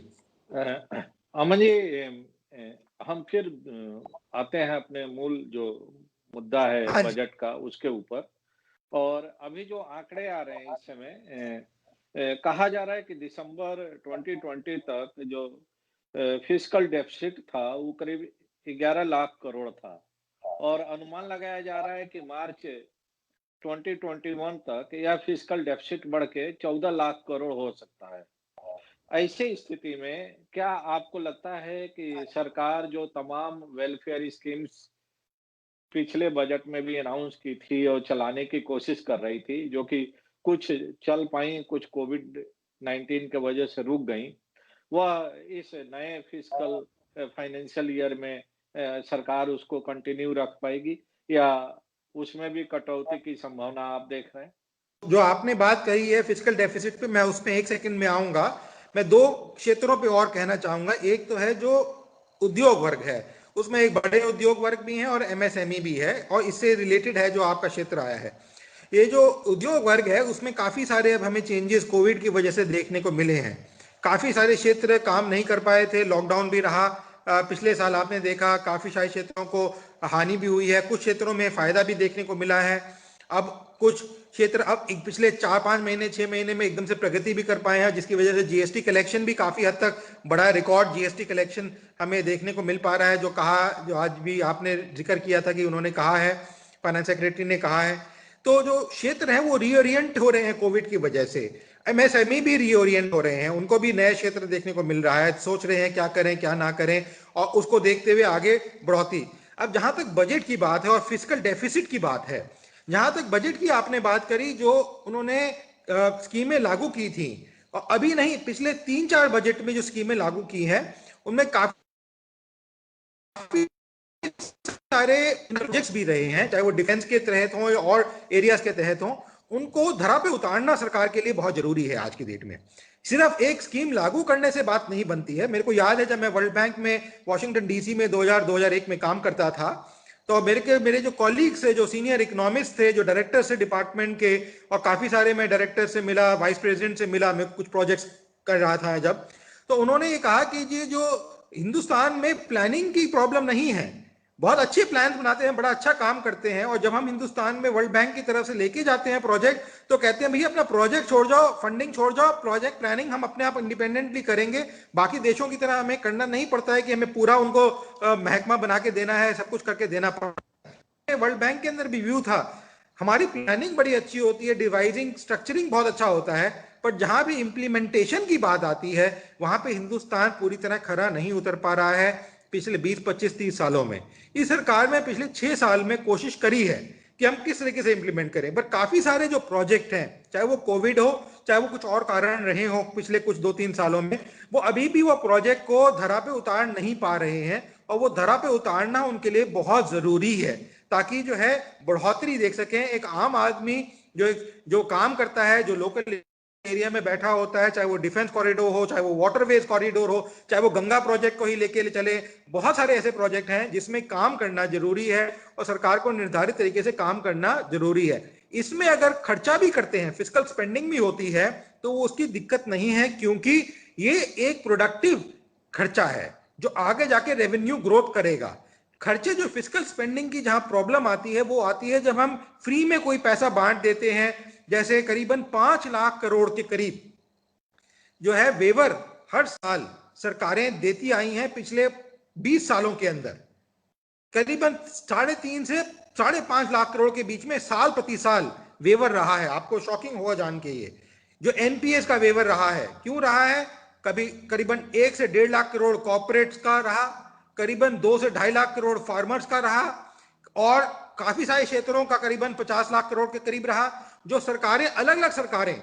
Speaker 1: अमन जी, हम फिर आते हैं अपने मूल जो मुद्दा है
Speaker 2: हाँ जी।
Speaker 1: बजट का, उसके ऊपर। और अभी जो आंकड़े आ रहे हैं इस समय, कहा जा रहा है कि दिसंबर 2020 तक जो फिस्कल डेफिसिट था वो करीब 11 लाख करोड़ था, और अनुमान लगाया जा रहा है कि मार्च 2021 तक यह फिस्कल डेफिसिट बढ़ के 14 लाख करोड़ हो सकता है। ऐसे स्थिति में क्या आपको लगता है कि सरकार जो तमाम वेलफेयर स्कीम्स पिछले बजट में भी अनाउंस की थी और चलाने की कोशिश कर रही थी, जो कि कुछ चल पाई, कुछ कोविड-19 की वजह से रुक गई, वह इस नए फिस्कल फाइनेंशियल ईयर में सरकार उसको कंटिन्यू रख पाएगी, या उसमें भी कटौती की संभावना आप देख रहे हैं?
Speaker 2: जो आपने बात कही है फिजिकल डेफिसिट पे, मैं उसमें एक सेकंड में आऊंगा। मैं दो क्षेत्रों पे और कहना चाहूंगा। एक तो है जो उद्योग वर्ग है, उसमें एक बड़े उद्योग वर्ग भी हैं और एमएसएमई भी है, और इससे रिलेटेड है जो आपका क्षेत्र आया है। ये जो उद्योग वर्ग है उसमें काफी सारे अब हमें चेंजेस कोविड की वजह से देखने को मिले हैं। काफी सारे क्षेत्र काम नहीं कर पाए थे, लॉकडाउन भी रहा। पिछले साल आपने देखा काफी सारे क्षेत्रों को हानि भी हुई है, कुछ क्षेत्रों में फायदा भी देखने को मिला है। अब कुछ क्षेत्र अब पिछले 4-5 महीने 6 महीने में एकदम से प्रगति भी कर पाए हैं, जिसकी वजह से जीएसटी कलेक्शन भी काफी हद तक बड़ा रिकॉर्ड जीएसटी कलेक्शन हमें देखने को मिल पा रहा है। जो आज भी आपने जिक्र किया था कि उन्होंने कहा है, फाइनेंस सेक्रेटरी ने कहा है। तो जो क्षेत्र है वो रीओरिएंट हो रहे हैं कोविड की वजह से। एमएसएमई भी रीओरिएंट हो रहे हैं, उनको भी नए क्षेत्र देखने को मिल रहा है, सोच रहे हैं क्या करें क्या ना करें, और उसको देखते हुए आगे बढ़ोतरी। अब जहां तक बजट की बात है और फिस्कल डेफिसिट की बात है, जहां तक बजट की आपने बात करी, जो उन्होंने स्कीमें लागू की थी, और अभी नहीं पिछले 3-4 बजट में जो स्कीमें लागू की हैं उनमें काफी सारे प्रोजेक्ट्स भी रहे हैं, चाहे वो डिफेंस के तहत हो या और एरियाज के तहत हो, उनको धरा पे उतारना सरकार के लिए बहुत जरूरी है आज की डेट में। सिर्फ एक स्कीम लागू करने से बात नहीं बनती है। मेरे को याद है जब मैं वर्ल्ड बैंक में वॉशिंगटन डीसी में 2000-2001 में काम करता था, तो मेरे जो कॉलीग्स थे, जो सीनियर इकोनॉमिस्ट थे, जो डायरेक्टर से डिपार्टमेंट के, और काफी सारे मैं डायरेक्टर से मिला, वाइस प्रेसिडेंट से मिला, मैं कुछ प्रोजेक्ट्स कर रहा था जब, तो उन्होंने ये कहा कि ये जो हिंदुस्तान में प्लानिंग की प्रॉब्लम नहीं है, बहुत अच्छे प्लान बनाते हैं, बड़ा अच्छा काम करते हैं, और जब हम हिंदुस्तान में वर्ल्ड बैंक की तरफ से लेके जाते हैं प्रोजेक्ट, तो कहते हैं भैया अपना प्रोजेक्ट छोड़ जाओ, फंडिंग छोड़ जाओ, प्रोजेक्ट प्लानिंग हम अपने आप इंडिपेंडेंटली करेंगे, बाकी देशों की तरह हमें करना नहीं पड़ता है कि हमें पूरा उनको महकमा बना के देना है, सब कुछ करके देना पड़ता है। वर्ल्ड बैंक के अंदर भी व्यू था, हमारी प्लानिंग बड़ी अच्छी होती है, डिवाइजिंग स्ट्रक्चरिंग बहुत अच्छा होता है, पर जहां भी इंप्लीमेंटेशन की बात आती है वहां पे हिंदुस्तान पूरी तरह खरा नहीं उतर पा रहा है पिछले 20-25-30 सालों में। इस सरकार ने पिछले 6 साल में कोशिश करी है कि हम किस तरीके से इंप्लीमेंट करें, पर काफी सारे जो प्रोजेक्ट हैं, चाहे वो कोविड हो, चाहे वो कुछ और कारण रहे हो पिछले कुछ 2-3 सालों में, वो अभी भी वो प्रोजेक्ट को धरा पे उतार नहीं पा रहे हैं, और वो धरा पे उतारना उनके लिए बहुत जरूरी है, ताकि जो है बढ़ोतरी देख सकें। एक आम आदमी जो काम करता है, जो लोकल एरिया में बैठा होता है, चाहे वो डिफेंस कॉरिडोर हो, चाहे वो वाटरवेज कॉरिडोर हो, चाहे वो गंगा प्रोजेक्ट को ही लेके चले, बहुत सारे ऐसे प्रोजेक्ट हैं जिसमें काम करना जरूरी है, और सरकार को निर्धारित तरीके से काम करना जरूरी है। इसमें अगर खर्चा भी करते हैं, फिस्कल स्पेंडिंग भी होती है, तो वो उसकी दिक्कत नहीं है, क्योंकि ये एक प्रोडक्टिव खर्चा है जो आगे जाके रेवेन्यू ग्रोथ करेगा। खर्चे जो फिस्कल स्पेंडिंग की जहां प्रॉब्लम आती है, वो आती है जब हम फ्री में कोई पैसा बांट देते हैं, जैसे करीबन 5 लाख करोड़ के करीब जो है वेवर हर साल सरकारें देती आई हैं पिछले 20 सालों के अंदर। करीबन 3.5 से 5.5 लाख करोड़ के बीच में साल प्रति साल वेवर रहा है। आपको शॉकिंग होगा जान के ये जो एनपीएस का वेवर रहा है, क्यों रहा है? कभी करीबन 1 से 1.5 लाख करोड़ कॉर्पोरेट्स का रहा, करीबन 2 से 2.5 लाख करोड़ फार्मर्स का रहा, और काफी सारे क्षेत्रों का करीबन 50 लाख करोड़ के करीब रहा। जो सरकारें, अलग अलग सरकारें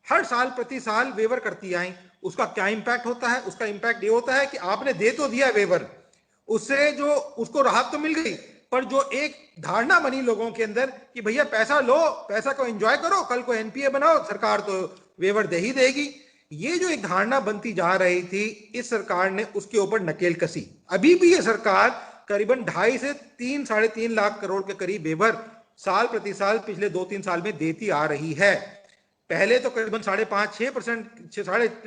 Speaker 2: हर साल प्रति साल वेवर करती आई, उसका क्या इंपैक्ट होता है? उसका इंपैक्ट ये होता है कि आपने दे तो दिया वेवर, उससे जो उसको राहत तो मिल गई, पर जो एक धारणा बनी लोगों के अंदर कि भैया पैसा लो, पैसा को एंजॉय करो, कल को एनपीए बनाओ, सरकार तो वेवर दे ही देगी, ये जो एक धारणा बनती जा रही थी, इस सरकार ने उसके ऊपर नकेल कसी। अभी भी ये सरकार करीबन 2.5 से 3-3.5 लाख करोड़ के करीब वेवर साल प्रति साल पिछले 2-3 साल में देती आ रही है। पहले तो करीबन 5.5%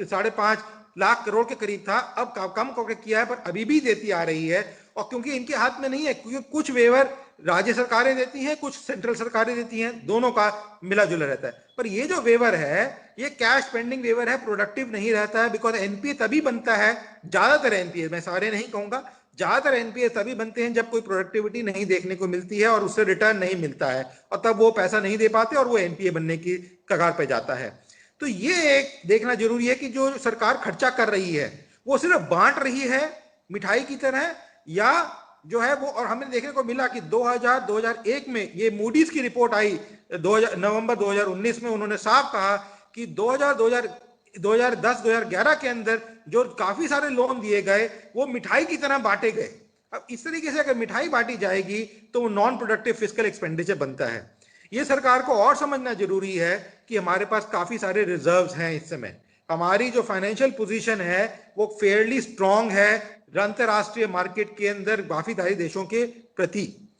Speaker 2: 5.5 लाख करोड़ के करीब था, अब कम करके किया है, पर अभी भी देती आ रही है। और क्योंकि इनके हाथ में नहीं है, क्योंकि कुछ वेवर राज्य सरकारें देती हैं, कुछ सेंट्रल सरकारें देती हैं, दोनों का मिला जुला रहता है। पर ये जो वेवर है, ये कैश पेंडिंग वेवर है, प्रोडक्टिव नहीं रहता है। बिकॉज एनपीए तभी बनता है, ज्यादातर एनपीए, मैं सारे नहीं कहूंगा, ज्यादातर एनपीए तभी बनते हैं जब कोई प्रोडक्टिविटी नहीं देखने को मिलती है और उससे रिटर्न नहीं मिलता है, और तब वो पैसा नहीं दे पाते और वो एनपीए बनने की कगार पे जाता है। तो ये एक देखना जरूरी है कि जो सरकार खर्चा कर रही है वो सिर्फ बांट रही है मिठाई की तरह, या जो है वो, और हमें देखने को मिला कि 2001 में ये मूडीज की रिपोर्ट आई नवंबर 2019 में, उन्होंने साफ कहा कि 2010-2011 के अंदर जो काफी सारे लोन दिए गए वो मिठाई की तरह बांटे गए। अब इस तरीके से अगर मिठाई बांटी जाएगी तो वो नॉन प्रोडक्टिव फिस्कल एक्सपेंडिचर बनता है। ये सरकार को और समझना जरूरी है कि हमारे पास काफी सारे रिजर्व्स हैं इस समय, हमारी जो फाइनेंशियल पोजीशन है वो फेयरली स्ट्रांग है अंतरराष्ट्रीय मार्केट के अंदर काफी सारे देशों के प्रति।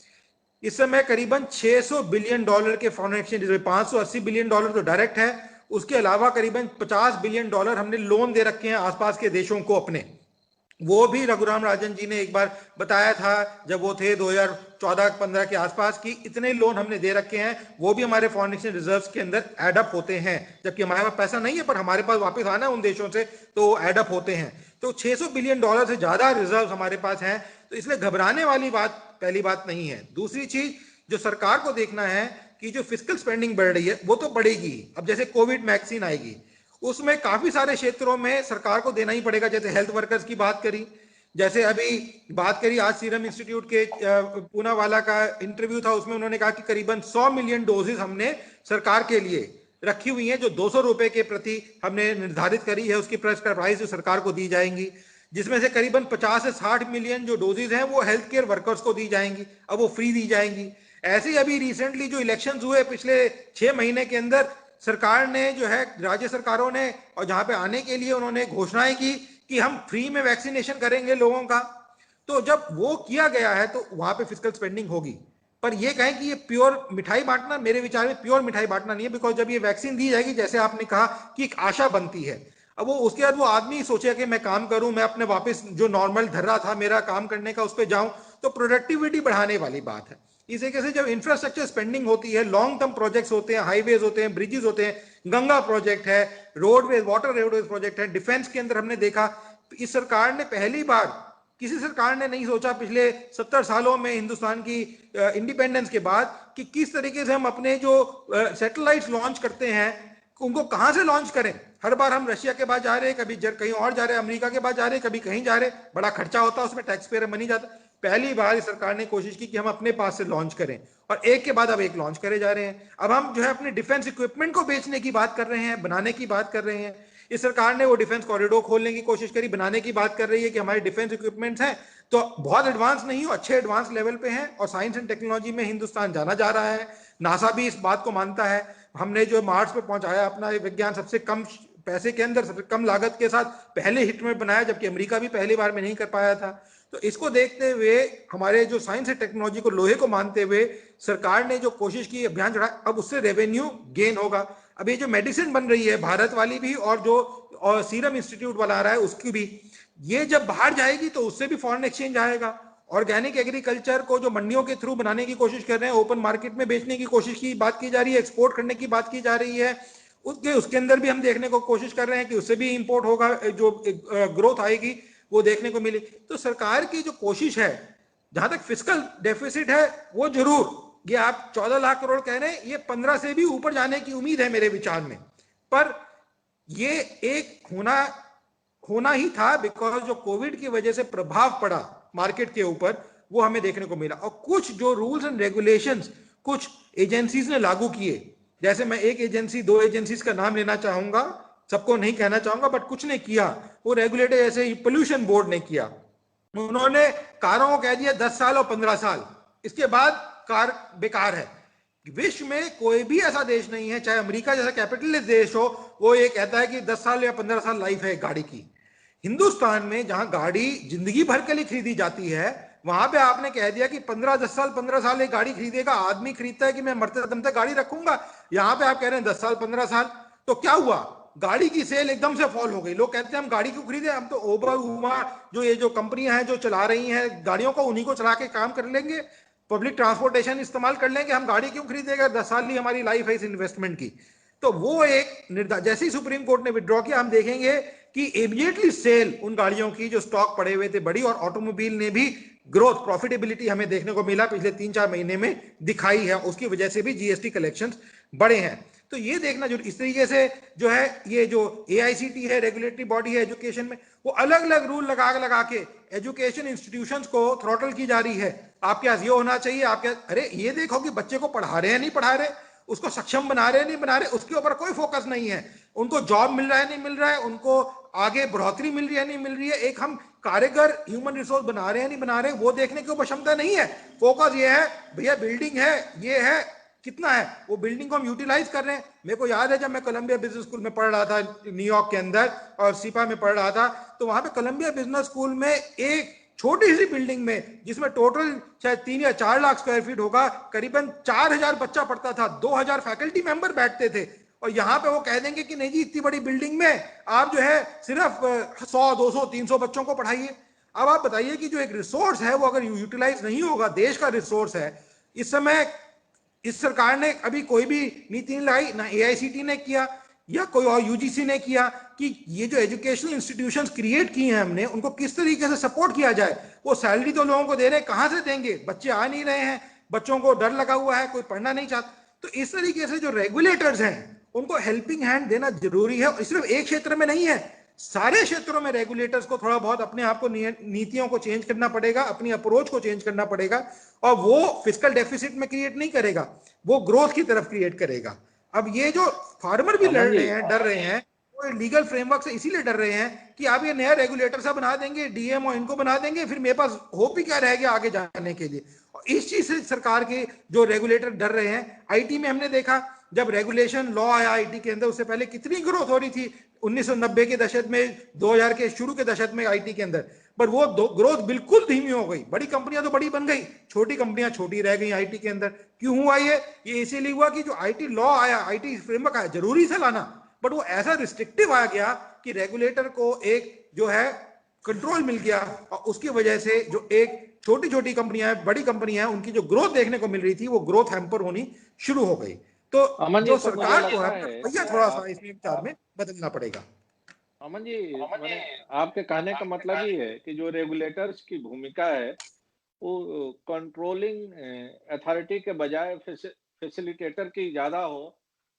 Speaker 2: इस समय करीबन $600 बिलियन के फॉरेन एक्सचेंज रिजर्व, $580 बिलियन तो डायरेक्ट है, उसके अलावा करीबन $50 बिलियन हमने लोन दे रखे हैं आसपास के देशों को अपने। वो भी रघुराम राजन जी ने एक बार बताया था जब वो थे 2014-15 के आसपास की, इतने लोन हमने दे रखे हैं, वो भी हमारे फॉरेन एक्सचेंज रिजर्व्स के अंदर एड अप होते हैं। जबकि हमारे पास पैसा नहीं है, पर हमारे पास वापस आना है उन देशों से, तो एड अप होते हैं। तो $600 बिलियन से ज्यादा रिजर्व हमारे पास हैं, तो इसलिए घबराने वाली बात पहली बात नहीं है। दूसरी चीज जो सरकार को देखना है कि जो फिस्कल स्पेंडिंग बढ़ रही है वो तो बढ़ेगी। अब जैसे कोविड वैक्सीन आएगी, उसमें काफी सारे क्षेत्रों में सरकार को देना ही पड़ेगा। जैसे हेल्थ वर्कर्स की बात करी, जैसे अभी बात करी आज सीरम इंस्टीट्यूट के पूना वाला का इंटरव्यू था, उसमें उन्होंने कहा कि करीबन 100 मिलियन डोजेस हमने सरकार के लिए रखी हुई हैं, जो 200 रुपए के प्रति हमने निर्धारित करी है, उसकी प्राइस जो सरकार को दी जाएंगी, जिसमें से करीबन 50 से 60 मिलियन जो डोजेज हैं वो हेल्थ केयर वर्कर्स को दी जाएंगी, अब वो फ्री दी जाएंगी। ऐसे ही अभी रिसेंटली जो इलेक्शंस हुए पिछले 6 महीने के अंदर, सरकार ने जो है, राज्य सरकारों ने, और जहां पे आने के लिए उन्होंने घोषणाएं की कि हम फ्री में वैक्सीनेशन करेंगे लोगों का। तो जब वो किया गया है तो वहां पे फिस्कल स्पेंडिंग होगी। पर ये कहें कि ये प्योर मिठाई बांटना, मेरे विचार में प्योर मिठाई बांटना नहीं है। बिकॉज जब ये वैक्सीन दी जाएगी, जैसे आपने कहा कि एक आशा बनती है, अब वो उसके बाद वो आदमी सोचे कि मैं काम करूं, मैं अपने वापस जो नॉर्मल धर्रा था मेरा काम करने का उस पर जाऊं, तो प्रोडक्टिविटी बढ़ाने वाली बात है। इस तरीके से जब इंफ्रास्ट्रक्चर स्पेंडिंग होती है, लॉन्ग टर्म प्रोजेक्ट्स होते हैं, हाईवेज होते हैं, ब्रिजेस होते हैं, गंगा प्रोजेक्ट है, रोडवेज, वाटर रोडवेज प्रोजेक्ट है, डिफेंस के अंदर हमने देखा, इस सरकार ने पहली बार, किसी सरकार ने नहीं सोचा पिछले 70 सालों में हिंदुस्तान की इंडिपेंडेंस के बाद, कि किस तरीके से हम अपने जो सैटेलाइट्स लॉन्च करते हैं उनको कहां से लॉन्च करें। हर बार हम रशिया के पास जा रहे हैं, कभी कहीं और जा रहे हैं, अमेरिका के पास जा रहे हैं, कभी कहीं जा रहे हैं, बड़ा खर्चा होता है उसमें, टैक्स पेयर मनी जाता है। पहली बार सरकार ने कोशिश की कि हम अपने पास से लॉन्च करें, और एक के बाद अब एक लॉन्च करे जा रहे हैं। अब हम जो है अपने डिफेंस इक्विपमेंट को बेचने की बात कर रहे हैं, बनाने की बात कर रहे हैं। इस सरकार ने वो डिफेंस कॉरिडोर खोलने की कोशिश करी, बनाने की बात कर रही है कि हमारे डिफेंस इक्विपमेंट्स हैं तो बहुत एडवांस नहीं हो, अच्छे एडवांस लेवल पे हैं, और साइंस एंड टेक्नोलॉजी में हिंदुस्तान जाना जा रहा है। नासा भी इस बात को मानता है। हमने जो मार्स पे पहुंचाया अपना विज्ञान, सबसे कम पैसे के अंदर, सबसे कम लागत के साथ पहले हिट में बनाया, जबकि अमेरिका भी पहली बार में नहीं कर पाया था। तो इसको देखते हुए, हमारे जो साइंस एंड टेक्नोलॉजी को लोहे को मानते हुए सरकार ने जो कोशिश की, अभियान चढ़ा, अब उससे रेवेन्यू गेन होगा। अब ये जो मेडिसिन बन रही है भारत वाली भी, और जो सीरम इंस्टीट्यूट वाला आ रहा है उसकी भी, ये जब बाहर जाएगी तो उससे भी फॉरेन एक्सचेंज आएगा। ऑर्गेनिक एग्रीकल्चर को जो मंडियों के थ्रू बनाने की कोशिश कर रहे हैं, ओपन मार्केट में बेचने की कोशिश की बात की जा रही है, एक्सपोर्ट करने की बात की जा रही है, उसके अंदर भी हम देखने को कोशिश कर रहे हैं कि उससे भी इंपोर्ट होगा, जो ग्रोथ आएगी वो देखने को मिली। तो सरकार की जो कोशिश है, जहां तक फिस्कल डेफिसिट है वो जरूर, ये आप 14 लाख करोड़ कह रहे हैं, ये 15 से भी ऊपर जाने की उम्मीद है मेरे विचार में। पर ये एक होना ही था, बिकॉज जो कोविड की वजह से प्रभाव पड़ा मार्केट के ऊपर वो हमें देखने को मिला। और कुछ जो रूल्स एंड रेगुलेशंस कुछ एजेंसीज ने लागू किए, जैसे मैं एक एजेंसी, दो एजेंसीज का नाम लेना चाहूंगा, सबको नहीं कहना चाहूंगा, बट कुछ ने किया, वो रेगुलेटर जैसे ही पोल्यूशन बोर्ड ने किया, उन्होंने कारों को कह दिया 10 साल और 15 साल, इसके बाद कार बेकार है। विश्व में कोई भी ऐसा देश नहीं है, चाहे अमेरिका जैसा कैपिटलिस्ट देश हो, वो ये कहता है कि 10 साल या 15 साल लाइफ है गाड़ी की। हिंदुस्तान में जहां गाड़ी जिंदगी भर के लिए खरीदी जाती है, वहां पे आपने कह दिया कि 15 साल एक गाड़ी खरीदेगा। आदमी खरीदता है कि मैं मरते दम तक गाड़ी रखूंगा, यहां पे आप कह रहे हैं 10 साल 15 साल। तो क्या हुआ, गाड़ी की सेल एकदम से फॉल हो गई। लोग कहते हैं हम गाड़ी क्यों खरीदे, हम तो ओबर उबर जो ये जो कंपनियां हैं जो चला रही हैं गाड़ियों को, उन्हीं को चला के काम कर लेंगे, पब्लिक ट्रांसपोर्टेशन इस्तेमाल कर लेंगे, हम गाड़ी क्यों खरीदेगा, 10 साल ही हमारी लाइफ है इस इन्वेस्टमेंट की। तो वो एक निर्धार, जैसे ही सुप्रीम कोर्ट ने विड्रॉ किया, हम देखेंगे कि इमीडिएटली सेल उन गाड़ियों की जो स्टॉक पड़े हुए थे बढ़ी, और ऑटोमोबाइल ने भी ग्रोथ, प्रॉफिटेबिलिटी हमें देखने को मिला पिछले 3-4 महीने में दिखाई है, उसकी वजह से भी जीएसटी कलेक्शंस बढ़े हैं। तो ये देखना जो इस तरीके से जो है, ये जो एआईसीटी है, रेगुलेटरी बॉडी है एजुकेशन में, वो अलग अलग रूल लगा के एजुकेशन इंस्टीट्यूशंस को थ्रॉटल की जा रही है। आपके पास ये होना चाहिए, आपके, अरे ये देखो कि बच्चे को पढ़ा रहे हैं नहीं पढ़ा रहे, उसको सक्षम बना रहे हैं नहीं बना रहे, उसके ऊपर कोई फोकस नहीं है। उनको जॉब मिल रहा है नहीं मिल रहा है, उनको आगे बढ़ोतरी मिल रही है नहीं मिल रही है, एक हम कारीगर ह्यूमन रिसोर्स बना रहे हैं नहीं बना रहे, वो देखने की क्षमता नहीं है। फोकस ये है भैया बिल्डिंग है, ये है, कितना है, वो बिल्डिंग को हम यूटिलाइज कर रहे हैं। मेरे को याद है जब मैं कोलंबिया बिजनेस स्कूल में पढ़ रहा था न्यूयॉर्क के अंदर, और सिपा में पढ़ रहा था, तो वहां पे कोलंबिया बिजनेस स्कूल में एक छोटी सी बिल्डिंग में, जिसमें टोटल शायद 3 या 4 लाख स्क्वायर फीट होगा, करीबन 4000 बच्चा पढ़ता था, 2000 फैकल्टी मेंबर बैठते थे। और यहाँ पे वो कह देंगे कि नहीं जी इतनी बड़ी बिल्डिंग में आप जो है सिर्फ 100, 200, 300 बच्चों को पढ़ाइए। अब आप बताइए कि जो एक रिसोर्स है वो अगर यूटिलाइज नहीं होगा, देश का रिसोर्स है, इस समय इस सरकार ने अभी कोई भी नीति नहीं लाई, ना एआईसीटी ने किया या कोई और यूजीसी ने किया, कि ये जो एजुकेशनल इंस्टीट्यूशंस क्रिएट किए हैं हमने, उनको किस तरीके से सपोर्ट किया जाए। वो सैलरी तो लोगों को दे रहे हैं, कहां से देंगे, बच्चे आ नहीं रहे हैं, बच्चों को डर लगा हुआ है, कोई पढ़ना नहीं चाहता। तो इस तरीके से जो रेगुलेटर्स हैं उनको हेल्पिंग हैंड देना जरूरी है, और सिर्फ एक क्षेत्र में नहीं है, सारे क्षेत्रों में रेगुलेटर्स को थोड़ा बहुत अपने आप को नीतियों को चेंज करना पड़ेगा, अपनी अप्रोच को चेंज करना पड़ेगा, और वो फिस्कल डेफिसिट में क्रिएट नहीं करेगा, वो ग्रोथ की तरफ क्रिएट करेगा। अब ये जो फार्मर भी लड़ रहे हैं, डर रहे हैं, वो लीगल फ्रेमवर्क से इसीलिए डर रहे हैं कि आप ये नया रेगुलेटर सा बना देंगे, डीएमओ इनको बना देंगे, फिर मेरे पास होप ही क्या रह गया आगे जाने के लिए। और इस चीज से सरकार के जो रेगुलेटर डर रहे हैं। आईटी में हमने देखा जब रेगुलेशन लॉ आया आईटी के अंदर, उससे पहले कितनी ग्रोथ हो रही थी 1990 के दशक में, 2000 के शुरू के दशक में आईटी के अंदर, पर वो ग्रोथ बिल्कुल धीमी हो गई। बड़ी कंपनियां तो बड़ी बन गई, छोटी कंपनियां छोटी रह गई आईटी के अंदर। क्यों हुआ ये इसीलिए हुआ कि जो आईटी लॉ आया, आईटी फ्रेमवर्क आया, जरूरी से लाना, बट वो ऐसा रिस्ट्रिक्टिव आ गया कि रेगुलेटर को एक जो है कंट्रोल मिल गया, और उसकी वजह से जो एक छोटी छोटी कंपनियां, बड़ी कंपनियां, उनकी जो ग्रोथ देखने को मिल रही थी, वो ग्रोथ हैम्पर होनी शुरू हो गई। तो
Speaker 1: अमन जी,
Speaker 2: जो
Speaker 1: तो मुझे
Speaker 2: सरकार को
Speaker 1: लगता
Speaker 2: है
Speaker 1: है
Speaker 2: भैया थोड़ा सा इसमें विचार में बदलना पड़ेगा।
Speaker 1: अमन जी, मैंने आपके कहने का मतलब ही है कि जो रेगुलेटर्स की भूमिका है वो कंट्रोलिंग अथॉरिटी के बजाय फैसिलिटेटर की ज्यादा हो,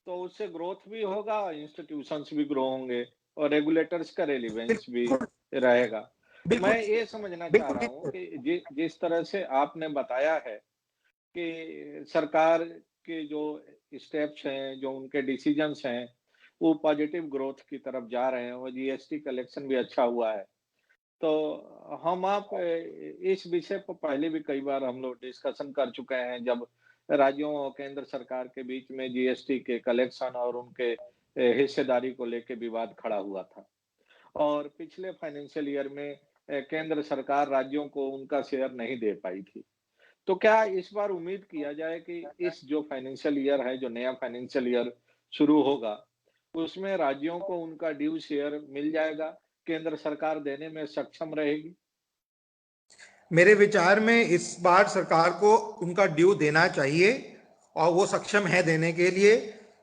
Speaker 1: तो उससे ग्रोथ भी होगा, इंस्टीट्यूशंस भी ग्रो होंगे, और रेगुलेटर्स का रेलिवेंस भी
Speaker 2: बिल्कुल
Speaker 1: रहेगा।
Speaker 2: बिल्कुल
Speaker 1: मैं ये समझना चाह
Speaker 2: बिल्कुल
Speaker 1: रहा हूँ
Speaker 2: बिल्कुल।
Speaker 1: कि जिस तरह से आपने बताया है कि सरकार के जो स्टेप्स हैं, जो उनके डिसीजंस हैं, वो पॉजिटिव ग्रोथ की तरफ जा रहे हैं, और जीएसटी कलेक्शन भी अच्छा हुआ है। तो हम आप इस विषय पर पहले भी कई बार हम लोग डिस्कशन कर चुके हैं, जब राज्यों और केंद्र सरकार के बीच में जीएसटी के कलेक्शन और उनके हिस्सेदारी को लेकर विवाद खड़ा हुआ था। और पिछले फाइनेंशियल ईयर में केंद्र सरकार राज्यों को उनका शेयर नहीं दे पाई थी। तो क्या इस बार उम्मीद किया जाए कि इस जो फाइनेंशियल ईयर है, जो नया फाइनेंशियल ईयर शुरू होगा, उसमें राज्यों को उनका ड्यू शेयर मिल जाएगा, केंद्र सरकार देने में सक्षम रहेगी?
Speaker 2: मेरे विचार में इस बार सरकार को उनका ड्यू देना चाहिए, और वो सक्षम है देने के लिए।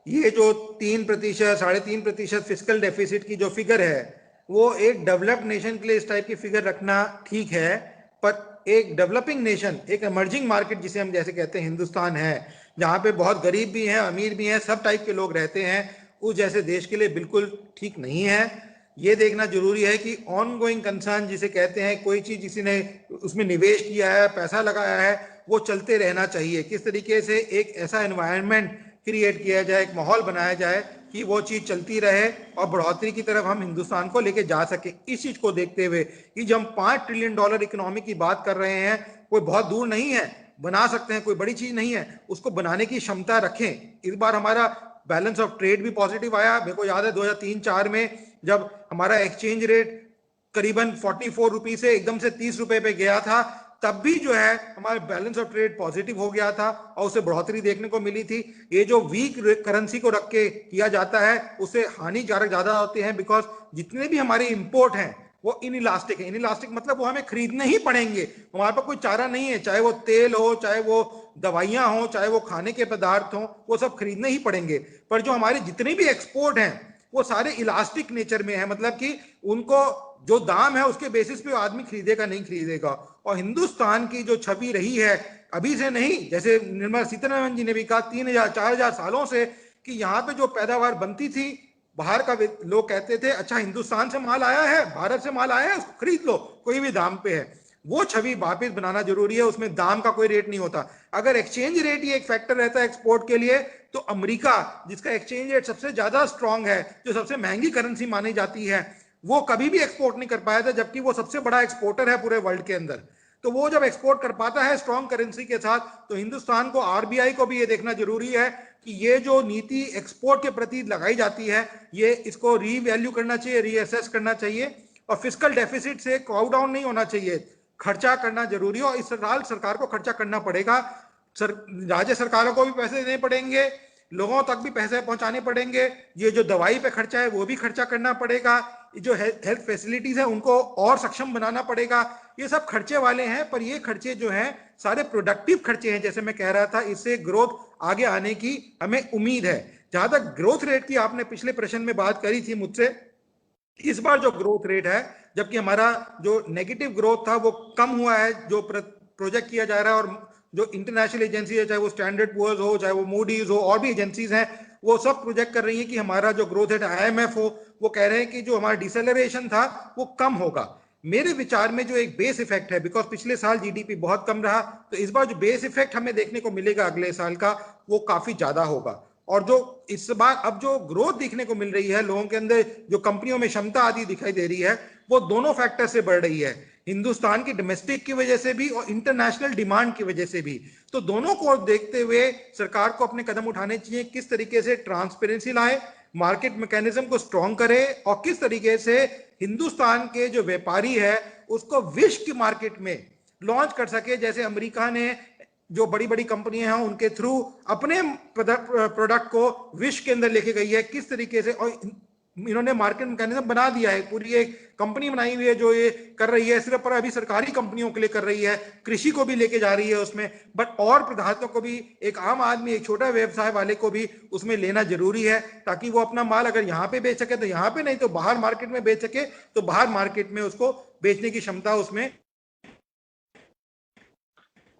Speaker 2: ये जो 3%, 3.5% फिस्कल डेफिसिट की जो फिगर है, वो एक डेवलप्ड नेशन के लिए इस टाइप की फिगर रखना ठीक है, पर एक डेवलपिंग नेशन, एक इमर्जिंग मार्केट जिसे हम जैसे कहते हैं हिंदुस्तान है, जहां पे बहुत गरीब भी हैं, अमीर भी हैं, सब टाइप के लोग रहते हैं, उस जैसे देश के लिए बिल्कुल ठीक नहीं है। ये देखना जरूरी है कि ऑन गोइंग कंसर्न जिसे कहते हैं, कोई चीज किसी ने उसमें निवेश किया है, पैसा लगाया है, वो चलते रहना चाहिए। किस तरीके से एक ऐसा एनवायरनमेंट क्रिएट किया जाए, एक माहौल बनाया जाए कि वो चीज चलती रहे और बढ़ोतरी की तरफ हम हिंदुस्तान को लेके जा सके। इस चीज को देखते हुए कि जब हम $5 ट्रिलियन इकोनॉमी की बात कर रहे हैं, कोई बहुत दूर नहीं है, बना सकते हैं, कोई बड़ी चीज नहीं है, उसको बनाने की क्षमता रखें। इस बार हमारा बैलेंस ऑफ ट्रेड भी पॉजिटिव आया। मेरे को याद है 2003-4 में जब हमारा एक्सचेंज रेट करीबन 44 रुपीज से एकदम से 30 रुपए पे गया था, तब भी जो है हमारा बैलेंस ऑफ ट्रेड पॉजिटिव हो गया था और उसे बढ़ोतरी देखने को मिली थी। ये जो वीक करेंसी को रख के किया जाता है, उससे हानिकारक ज्यादा होते हैं, बिकॉज जितने भी हमारे इंपोर्ट हैं वो इनइलास्टिक है। इनइलास्टिक मतलब वो हमें खरीदने ही पड़ेंगे, हमारे पास कोई चारा नहीं है, चाहे वो तेल हो, चाहे वो दवाइयां हो, चाहे वो खाने के पदार्थ हो, वो सब खरीदने ही पड़ेंगे। पर जो हमारे जितने भी एक्सपोर्ट हैं वो सारे इलास्टिक नेचर में है, मतलब कि उनको जो दाम है उसके बेसिस पे आदमी खरीदेगा नहीं खरीदेगा। और हिंदुस्तान की जो छवि रही है अभी से नहीं, जैसे निर्मला सीतारमण जी ने भी कहा 3000-4000 सालों से, कि यहाँ पे जो पैदावार बनती थी, बाहर का लोग कहते थे अच्छा हिंदुस्तान से माल आया है, भारत से माल आया है, उसको खरीद लो कोई भी दाम पे है। वो छवि वापस बनाना जरूरी है, उसमें दाम का कोई रेट नहीं होता। अगर एक्सचेंज रेट ही एक फैक्टर रहता है एक्सपोर्ट के लिए, तो अमेरिका जिसका एक्सचेंज रेट सबसे ज्यादा स्ट्रांग है, जो सबसे महंगी करेंसी मानी जाती है, वो कभी भी एक्सपोर्ट नहीं कर पाया था, जबकि वो सबसे बड़ा एक्सपोर्टर है पूरे वर्ल्ड के अंदर। तो वो जब एक्सपोर्ट कर पाता है स्ट्रांग करेंसी के साथ, तो हिंदुस्तान को, आरबीआई को भी ये देखना जरूरी है कि ये जो नीति एक्सपोर्ट के प्रति लगाई जाती है, ये इसको रीवैल्यू करना चाहिए, रीअसेस करना चाहिए, और फिस्कल डेफिसिट से काउ डाउन नहीं होना चाहिए, खर्चा करना जरूरी है। और इस साल सरकार को खर्चा करना पड़ेगा, राज्य सरकारों को भी पैसे देने पड़ेंगे, लोगों तक भी पैसे पहुंचाने पड़ेंगे, ये जो दवाई पे खर्चा है वो भी खर्चा करना पड़ेगा, जो हेल्थ फैसिलिटीज है उनको और सक्षम बनाना पड़ेगा। ये सब खर्चे वाले हैं, पर ये खर्चे जो हैं सारे प्रोडक्टिव खर्चे हैं, जैसे मैं कह रहा था, इससे ग्रोथ आगे आने की हमें उम्मीद है। जहां तक ग्रोथ रेट की आपने पिछले प्रश्न में बात करी थी मुझसे, इस बार जो ग्रोथ रेट है, जबकि हमारा जो नेगेटिव ग्रोथ था वो कम हुआ है, जो प्रोजेक्ट किया जा रहा है, और जो इंटरनेशनल एजेंसी है, चाहे वो स्टैंडर्ड पुअर्स हो, चाहे वो मूडीज हो, और भी एजेंसीज हैं, वो सब प्रोजेक्ट कर रही है कि हमारा जो ग्रोथ रेट, आईएमएफ हो, वो कह रहे हैं कि जो हमारा डिसेलरेशन था वो कम होगा। मेरे विचार में जो एक बेस इफेक्ट है, बिकॉज पिछले साल जीडीपी बहुत कम रहा, तो इस बार जो बेस इफेक्ट हमें देखने को मिलेगा अगले साल का, वो काफी ज्यादा होगा। और जो इस बार अब जो ग्रोथ देखने को मिल रही है लोगों के अंदर, जो कंपनियों में क्षमता आदि दिखाई दे रही है, वो दोनों फैक्टर से बढ़ रही है, हिंदुस्तान की डोमेस्टिक की वजह से भी और इंटरनेशनल डिमांड की वजह से भी। तो दोनों को देखते हुए सरकार को अपने कदम उठाने चाहिए, किस तरीके से ट्रांसपेरेंसी लाए, मार्केट मैकेनिज्म को स्ट्रॉन्ग करे, और किस तरीके से हिंदुस्तान के जो व्यापारी है उसको विश्व की मार्केट में लॉन्च कर सके। जैसे अमेरिका ने जो बड़ी बड़ी कंपनियां हैं उनके थ्रू अपने प्रोडक्ट को विश्व के अंदर लेके गई है, किस तरीके से, और इन्होंने मार्केट मैकेनिज्म बना दिया है, पूरी एक कंपनी बनाई हुई है जो ये कर रही है, सिर्फ पर अभी सरकारी कंपनियों के लिए कर रही है, कृषि को भी लेके जा रही है उसमें, बट और पदार्थों को भी, एक आम आदमी, एक छोटा व्यवसाय वाले को भी उसमें लेना जरूरी है, ताकि वो अपना माल अगर यहाँ पे बेच सके तो यहाँ पे, नहीं तो बाहर मार्केट में बेच सके तो बाहर मार्केट में उसको बेचने की क्षमता उसमें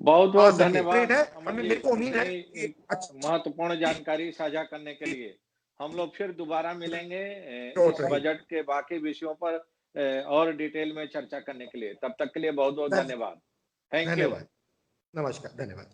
Speaker 1: बहुत
Speaker 2: आ
Speaker 1: बहुत
Speaker 2: सके।
Speaker 1: धन्यवाद
Speaker 2: है
Speaker 1: अमन जी,
Speaker 2: मेरे को उम्मीद है
Speaker 1: इतनी
Speaker 2: कि अच्छा
Speaker 1: महत्वपूर्ण जानकारी साझा करने के लिए। हम लोग फिर दोबारा मिलेंगे
Speaker 2: चोट
Speaker 1: इस
Speaker 2: रही।
Speaker 1: बजट के बाकी विषयों पर और डिटेल में चर्चा करने के लिए। तब तक के लिए बहुत बहुत धन्यवाद। Thank you.
Speaker 2: धन्यवाद, नमस्कार, धन्यवाद।